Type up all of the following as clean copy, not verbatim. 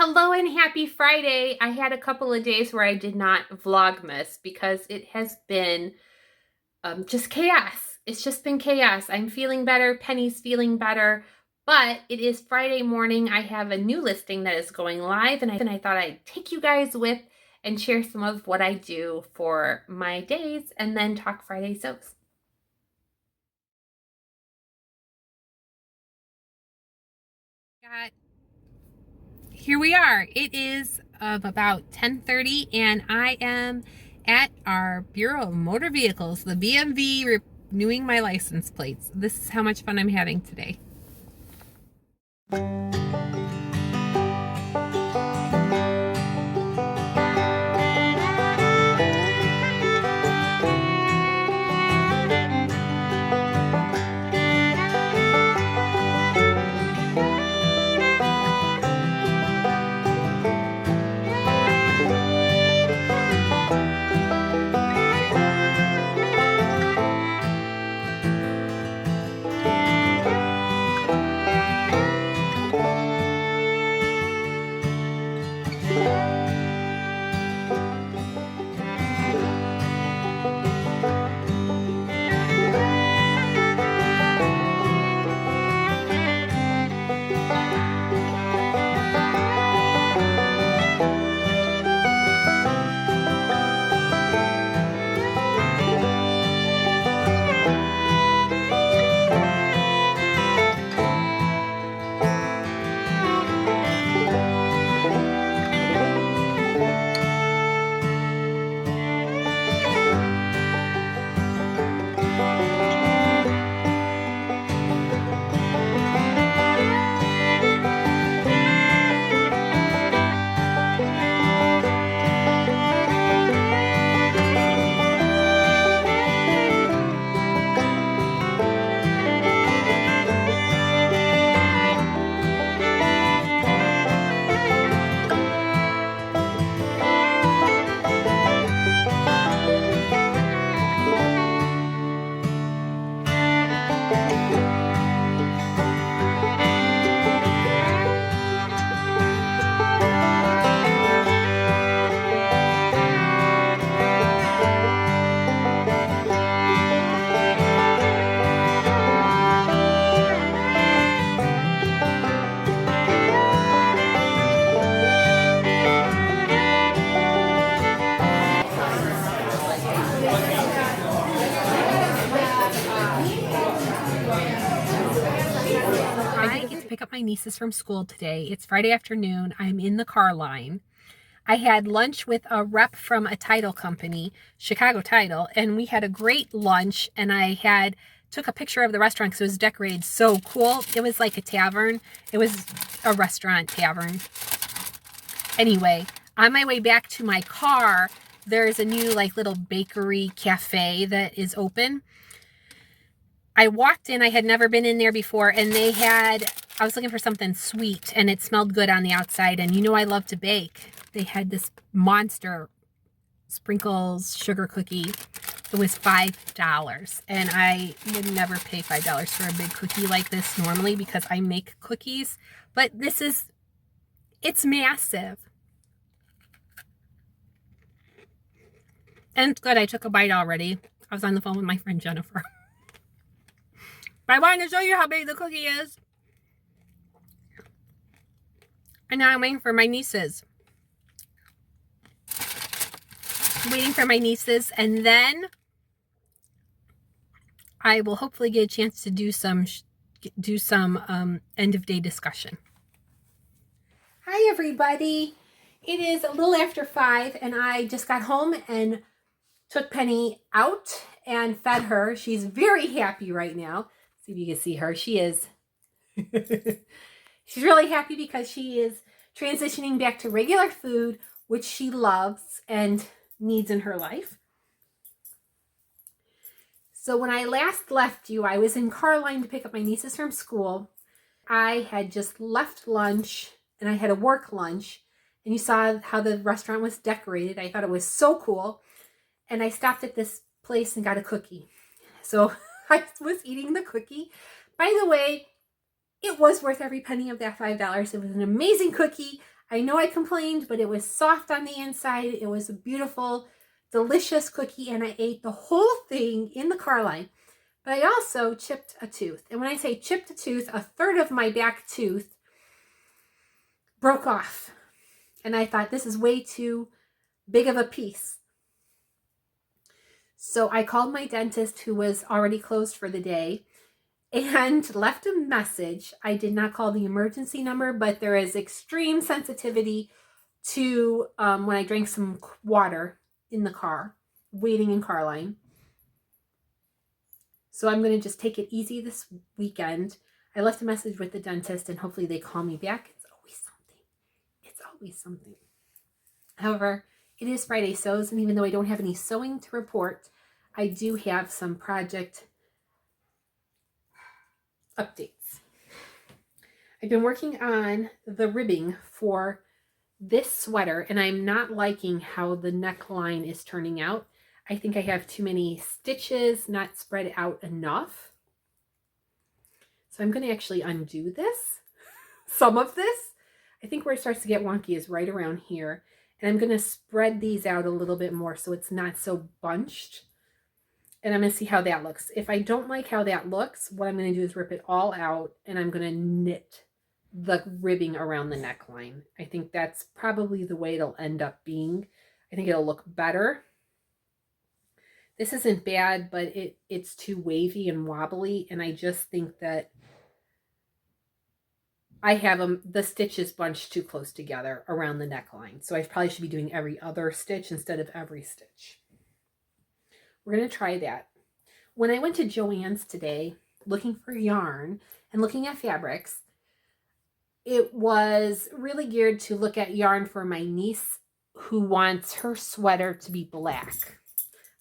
Hello and happy Friday. I had a couple of days where I did not Vlogmas because it has been just chaos. It's just been chaos. I'm feeling better. Penny's feeling better. But it is Friday morning. I have a new listing that is going live, and I thought I'd take you guys with and share some of what I do for my days and then talk Friday soaps. Here we are. It is of about 10:30 and I am at our Bureau of Motor Vehicles, the BMV, renewing my license plates. This is how much fun I'm having today. I get to pick up my nieces from school today. It's Friday afternoon. I'm in the car line. I had lunch with a rep from a title company, Chicago Title, and we had a great lunch, and I took a picture of the restaurant because it was decorated so cool. It was like a tavern. It was a restaurant tavern. Anyway, on my way back to my car, there's a new little bakery cafe that is open. I walked in, I had never been in there before, and I was looking for something sweet, and it smelled good on the outside, and you know I love to bake. They had this monster sprinkles sugar cookie. It was $5, and I would never pay $5 for a big cookie like this normally because I make cookies, but it's massive. And it's good. I took a bite already. I was on the phone with my friend Jennifer. But I wanted to show you how big the cookie is. And now I'm waiting for my nieces. And then I will hopefully get a chance to do some end of day discussion. Hi everybody. It is a little after 5 and I just got home and took Penny out and fed her. She's very happy right now. See if you can see her. She is she's really happy because she is transitioning back to regular food, which she loves and needs in her life. So when I last left you, I was in car line to pick up my nieces from school. I had just left lunch and I had a work lunch, and you saw how the restaurant was decorated. I thought it was so cool. And I stopped at this place and got a cookie. So I was eating the cookie. By the way, it was worth every penny of that $5. It was an amazing cookie. I know I complained, but it was soft on the inside. It was a beautiful, delicious cookie, and I ate the whole thing in the car line. But I also chipped a tooth. And when I say chipped a tooth, a third of my back tooth broke off. And I thought, this is way too big of a piece. So I called my dentist, who was already closed for the day, and left a message. I did not call the emergency number, but there is extreme sensitivity to when I drank some water in the car, waiting in car line. So I'm going to just take it easy this weekend. I left a message with the dentist, and hopefully they call me back. It's always something. It's always something. However, it is Friday Sews, and even though I don't have any sewing to report, I do have some project updates. I've been working on the ribbing for this sweater, and I'm not liking how the neckline is turning out. I think I have too many stitches, not spread out enough. So I'm going to actually undo this, some of this. I think where it starts to get wonky is right around here. And I'm going to spread these out a little bit more so it's not so bunched. And I'm going to see how that looks. If I don't like how that looks, what I'm going to do is rip it all out, and I'm going to knit the ribbing around the neckline. I think that's probably the way it'll end up being. I think it'll look better. This isn't bad, but it's too wavy and wobbly, and I just think that I have the stitches bunched too close together around the neckline. So I probably should be doing every other stitch instead of every stitch. We're going to try that. When I went to JoAnn's today looking for yarn and looking at fabrics, it was really geared to look at yarn for my niece who wants her sweater to be black.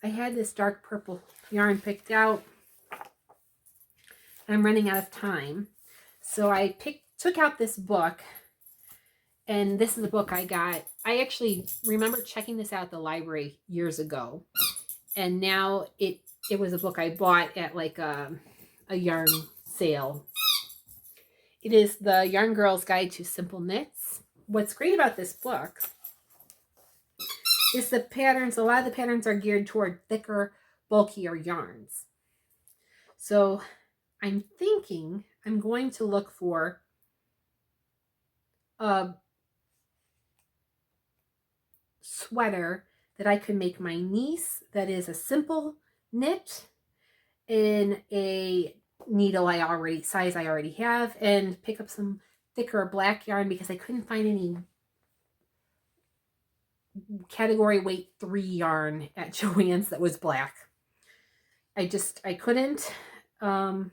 I had this dark purple yarn picked out. I'm running out of time. So I took out this book, and this is a book I got. I actually remember checking this out at the library years ago, and now it was a book I bought at like a yarn sale. It is the Yarn Girl's Guide to Simple Knits. What's great about this book is the patterns. A lot of the patterns are geared toward thicker, bulkier yarns. So I'm thinking I'm going to look for a sweater that I could make my niece that is a simple knit in a needle size I already have, and pick up some thicker black yarn because I couldn't find any category weight 3 yarn at JoAnn's that was black. I couldn't. I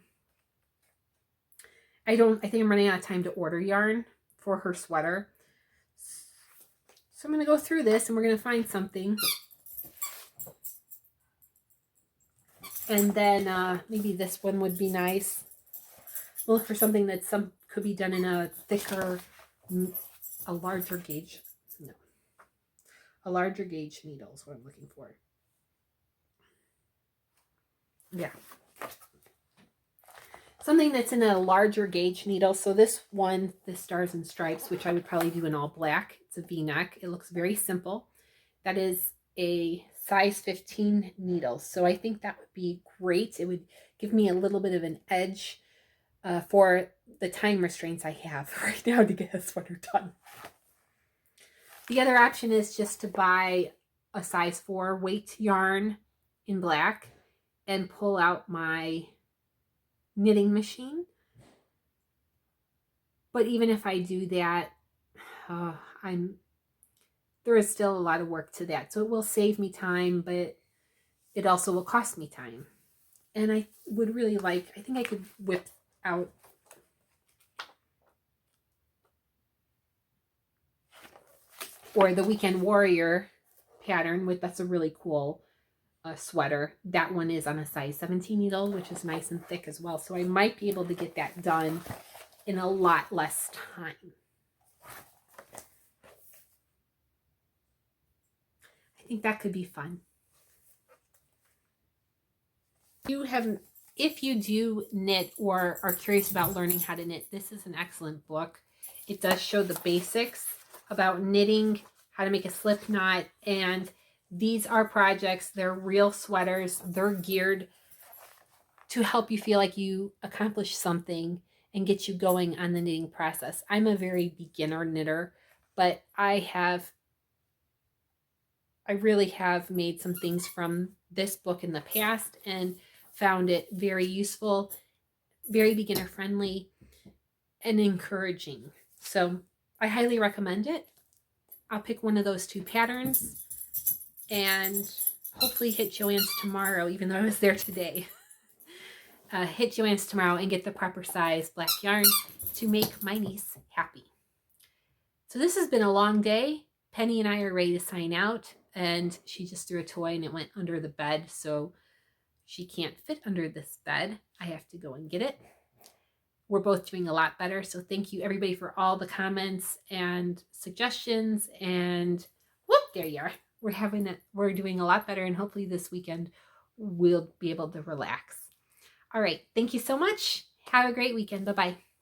think I'm running out of time to order yarn for her sweater. So I'm going to go through this, and we're going to find something. And then maybe this one would be nice. We'll look for something that could be done in a thicker, a larger gauge. No. A larger gauge needle is what I'm looking for. Yeah. Something that's in a larger gauge needle. So this one, the Stars and Stripes, which I would probably do in all black. It's a V-neck. It looks very simple. That is a size 15 needle. So I think that would be great. It would give me a little bit of an edge for the time restraints I have right now to get a sweater done. The other option is just to buy a size 4 weight yarn in black and pull out my knitting machine. But even if I do that, there is still a lot of work to that. So it will save me time, but it also will cost me time. And I would really I think I could whip out or the Weekend Warrior pattern that's a really cool sweater. That one is on a size 17 needle, which is nice and thick as well. So I might be able to get that done in a lot less time. I think that could be fun. If you do knit or are curious about learning how to knit, this is an excellent book. It does show the basics about knitting, how to make a slip knot, and these are projects. They're real sweaters. They're geared to help you feel like you accomplished something and get you going on the knitting process. I'm a very beginner knitter, but I really have made some things from this book in the past and found it very useful, very beginner friendly, and encouraging. So I highly recommend it. I'll pick one of those 2 patterns and hopefully hit JoAnn's tomorrow, even though I was there today. Hit JoAnn's tomorrow and get the proper size black yarn to make my niece happy. So this has been a long day. Penny and I are ready to sign out, and she just threw a toy and it went under the bed, so she can't fit under this bed. I have to go and get it. We're both doing a lot better, so thank you everybody for all the comments and suggestions, and whoop, there you are. We're doing a lot better, and hopefully this weekend we'll be able to relax. All right, thank you so much. Have a great weekend. Bye-bye.